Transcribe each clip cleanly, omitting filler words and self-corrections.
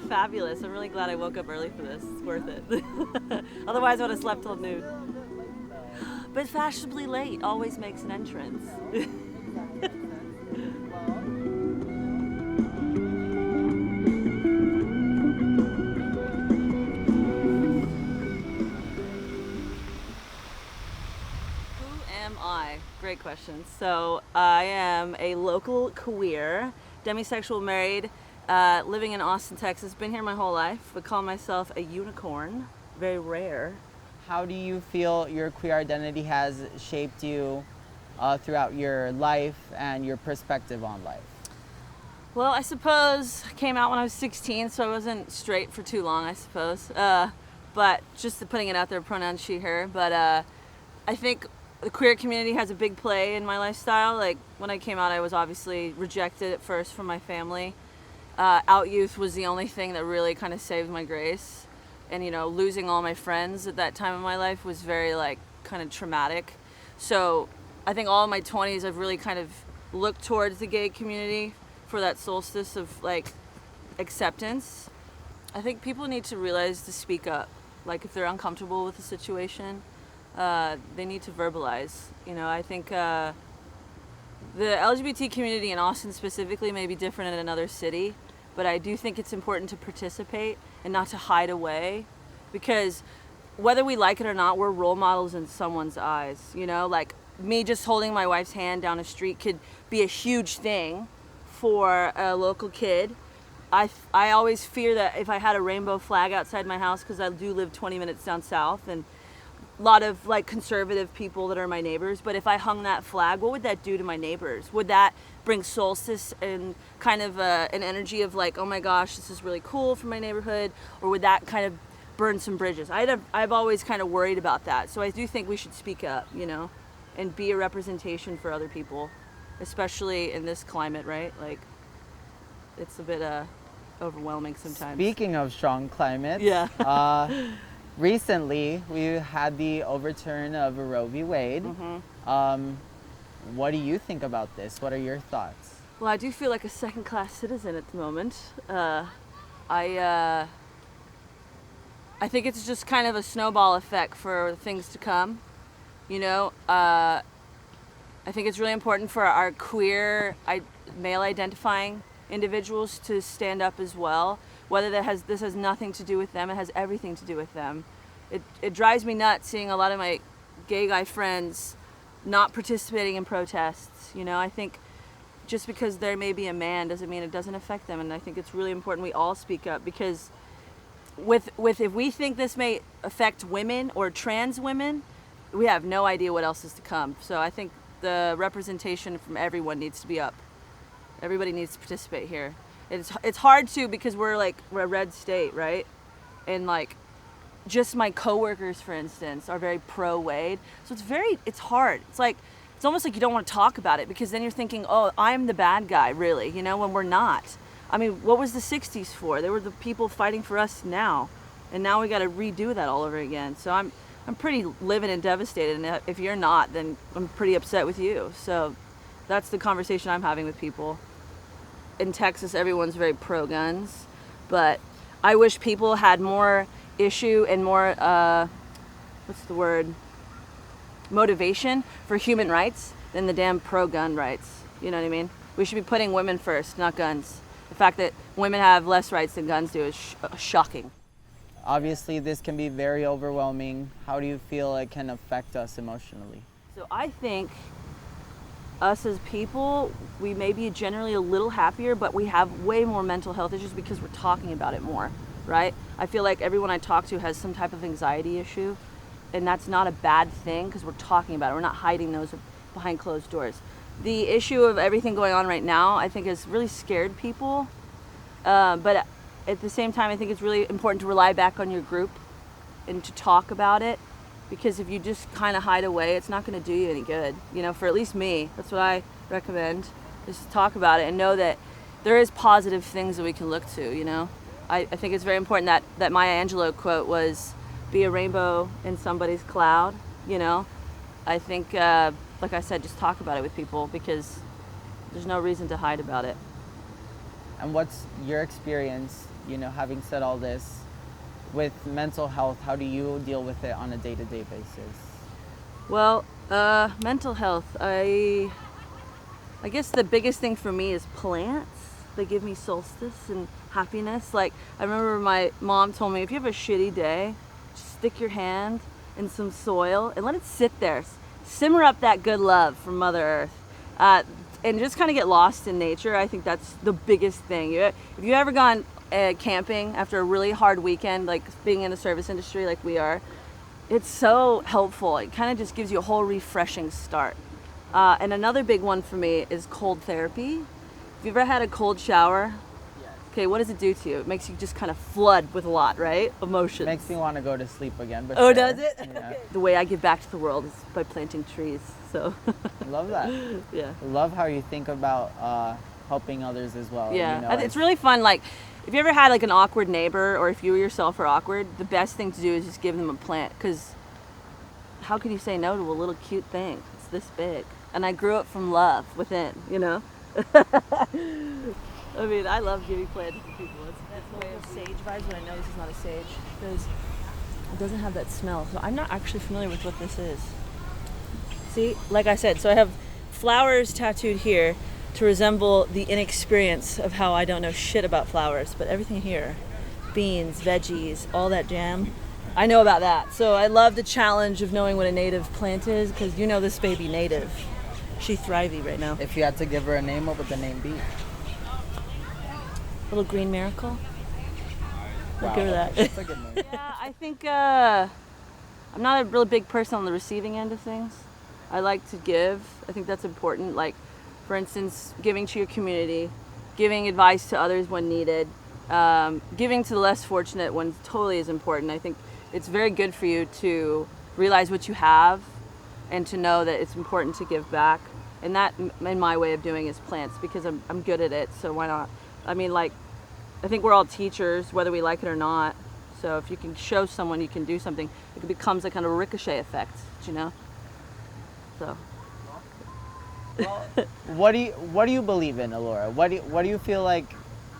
Fabulous. I'm really glad I woke up early for this. It's worth it. Otherwise, I would have slept till noon. But fashionably late always makes an entrance. Great question. So I am a local queer, demisexual, married, living in Austin, Texas. Been here my whole life, but call myself a unicorn. Very rare. How do you feel your queer identity has shaped you throughout your life and your perspective on life? Well, I suppose I came out when I was 16, so I wasn't straight for too long, I suppose. But just putting it out there, pronouns she, her. But I think the queer community has a big play in my lifestyle. Like when I came out, I was obviously rejected at first from my family. Out youth was the only thing that really kind of saved my grace. And losing all my friends at that time of my life was very kind of traumatic. So I think all of my 20s I've really kind of looked towards the gay community for that solstice of acceptance. I think people need to realize to speak up. Like if they're uncomfortable with the situation, they need to verbalize. I think the LGBT community in Austin specifically may be different in another city, but I do think it's important to participate and not to hide away, because whether we like it or not, we're role models in someone's eyes. Like me just holding my wife's hand down a street could be a huge thing for a local kid. I always fear that if I had a rainbow flag outside my house, because I do live 20 minutes down south, and a lot of conservative people that are my neighbors, but if I hung that flag, what would that do to my neighbors? Would that bring solstice and kind of an energy of oh my gosh, this is really cool for my neighborhood? Or would that kind of burn some bridges? I've always kind of worried about that. So I do think we should speak up, and be a representation for other people, especially in this climate, right? It's a bit overwhelming sometimes. Speaking of strong climates, yeah. Recently, we had the overturn of Roe v. Wade. Mm-hmm. What do you think about this? What are your thoughts? Well, I do feel like a second-class citizen at the moment. I think it's just kind of a snowball effect for things to come. I think it's really important for our queer, male-identifying individuals to stand up as well. Whether this has nothing to do with them, it has everything to do with them. It drives me nuts seeing a lot of my gay guy friends not participating in protests. I think just because there may be a man doesn't mean it doesn't affect them, and I think it's really important we all speak up, because with if we think this may affect women or trans women, we have no idea what else is to come. So I think the representation from everyone needs to be up. Everybody needs to participate here. It's hard too, because we're a red state, right? And just my coworkers, for instance, are very pro Wade. So it's hard. It's almost like you don't want to talk about it, because then you're thinking, oh, I'm the bad guy, really, when we're not. I mean, what was the 60s for? They were the people fighting for us now. And now we got to redo that all over again. So I'm pretty livid and devastated. And if you're not, then I'm pretty upset with you. So that's the conversation I'm having with people. In Texas, everyone's very pro-guns, but I wish people had more issue and more, motivation for human rights than the damn pro-gun rights. You know what I mean? We should be putting women first, not guns. The fact that women have less rights than guns do is shocking. Obviously, this can be very overwhelming. How do you feel it can affect us emotionally? So I think us as people, we may be generally a little happier, but we have way more mental health issues because we're talking about it more, right? I feel like everyone I talk to has some type of anxiety issue, and that's not a bad thing because we're talking about it. We're not hiding those behind closed doors. The issue of everything going on right now, I think, has really scared people, but at the same time, I think it's really important to rely back on your group and to talk about it. Because if you just kind of hide away, it's not going to do you any good. For at least me, that's what I recommend. Just talk about it and know that there is positive things that we can look to, I think it's very important that Maya Angelou quote was, be a rainbow in somebody's cloud, I think, like I said, just talk about it with people, because there's no reason to hide about it. And what's your experience, having said all this, with mental health? How do you deal with it on a day-to-day basis? Well, mental health. I guess the biggest thing for me is plants. They give me solstice and happiness. Like, I remember my mom told me, if you have a shitty day, just stick your hand in some soil and let it sit there. Simmer up that good love from Mother Earth. And just kind of get lost in nature. I think that's the biggest thing. If you ever gone camping after a really hard weekend, like being in the service industry like we are, it's so helpful. It kind of just gives you a whole refreshing start. And another big one for me is cold therapy. Have you ever had a cold shower? Yes. Okay, what does it do to you? It makes you just kind of flood with a lot, right? Emotions. Makes me want to go to sleep again. But oh, sure. does it? Yeah. The way I give back to the world is by planting trees. So. Love that. Yeah. Love how you think about helping others as well. Yeah, it's really fun. Like, if you ever had like an awkward neighbor, or if you yourself are awkward, the best thing to do is just give them a plant. Because how can you say no to a little cute thing? It's this big. And I grew up from love within, I mean, I love giving plants to people. That's the way of sage vibes, but I know this is not a sage because it doesn't have that smell. So I'm not actually familiar with what this is. See, like I said, so I have flowers tattooed here to resemble the inexperience of how I don't know shit about flowers, but everything here, beans, veggies, all that jam, I know about that. So I love the challenge of knowing what a native plant is, because this baby native. She thrivey right now. If you had to give her a name, what would the name be? Little green miracle. I'll Wow, give her that. That's a good name. Yeah, I think I'm not a really big person on the receiving end of things. I like to give. I think that's important. Like, for instance, giving to your community, giving advice to others when needed, giving to the less fortunate when totally is important. I think it's very good for you to realize what you have and to know that it's important to give back. And that, in my way of doing, is plants, because I'm good at it, so why not? I mean, like, I think we're all teachers, whether we like it or not. So if you can show someone you can do something, it becomes a kind of ricochet effect, So. Well, what do you believe in, Elora? What do you feel like?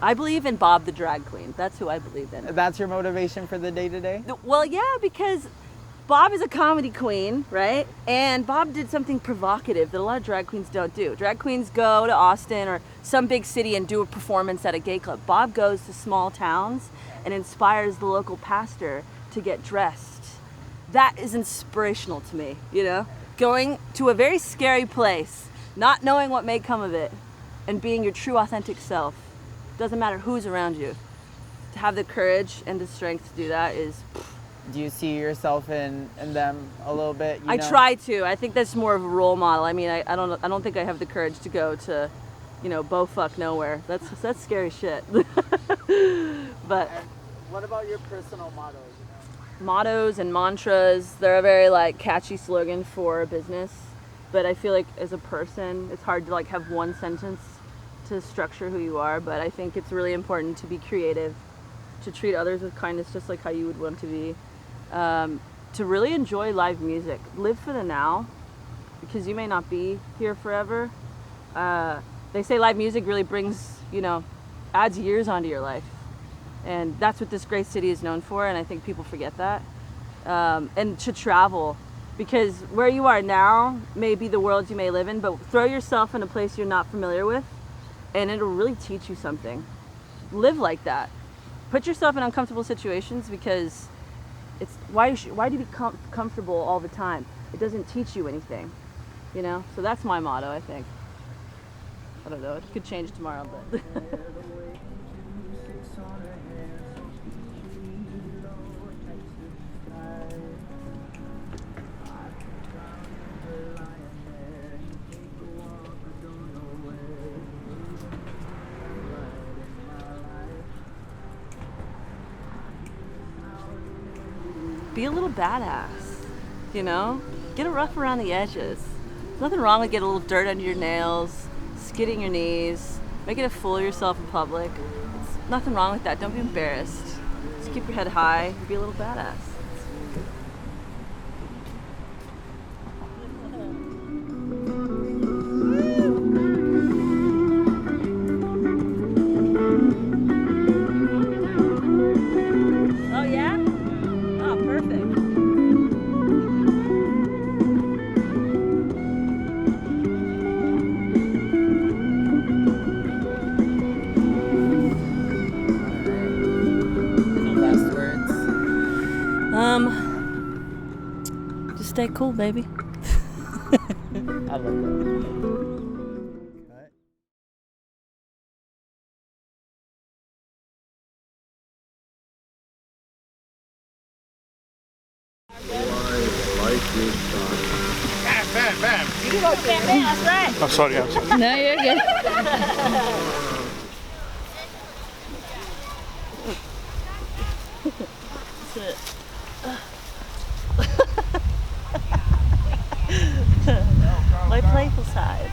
I believe in Bob the drag queen. That's who I believe in. That's your motivation for the day-to-day? Well, yeah, because Bob is a comedy queen, right? And Bob did something provocative that a lot of drag queens don't do. Drag queens go to Austin or some big city and do a performance at a gay club. Bob goes to small towns and inspires the local pastor to get dressed. That is inspirational to me, Going to a very scary place, not knowing what may come of it, and being your true authentic self. Doesn't matter who's around you. To have the courage and the strength to do that is... Do you see yourself in them a little bit? I try to. I think that's more of a role model. I mean, I don't think I have the courage to go to, Beaufuck nowhere. That's scary shit. But And what about your personal mottos? Mottos and mantras, they're a very catchy slogan for a business. But I feel like as a person, it's hard to have one sentence to structure who you are. But I think it's really important to be creative, to treat others with kindness, just like how you would want to be. To really enjoy live music. Live for the now, because you may not be here forever. They say live music really brings, adds years onto your life. And that's what this great city is known for, and I think people forget that. And to travel, because where you are now may be the world you may live in, but throw yourself in a place you're not familiar with, and it'll really teach you something. Live like that. Put yourself in uncomfortable situations, because it's why do you be comfortable all the time? It doesn't teach you anything, So that's my motto, I think. I don't know. It could change tomorrow, but. Be a little badass, Get a rough around the edges. There's nothing wrong with getting a little dirt under your nails, skidding your knees, making a fool of yourself in public. There's nothing wrong with that. Don't be embarrassed. Just keep your head high. Be a little badass. stay cool, baby. I love that. Oh, sorry, I'm sorry. No, you're good. My playful side.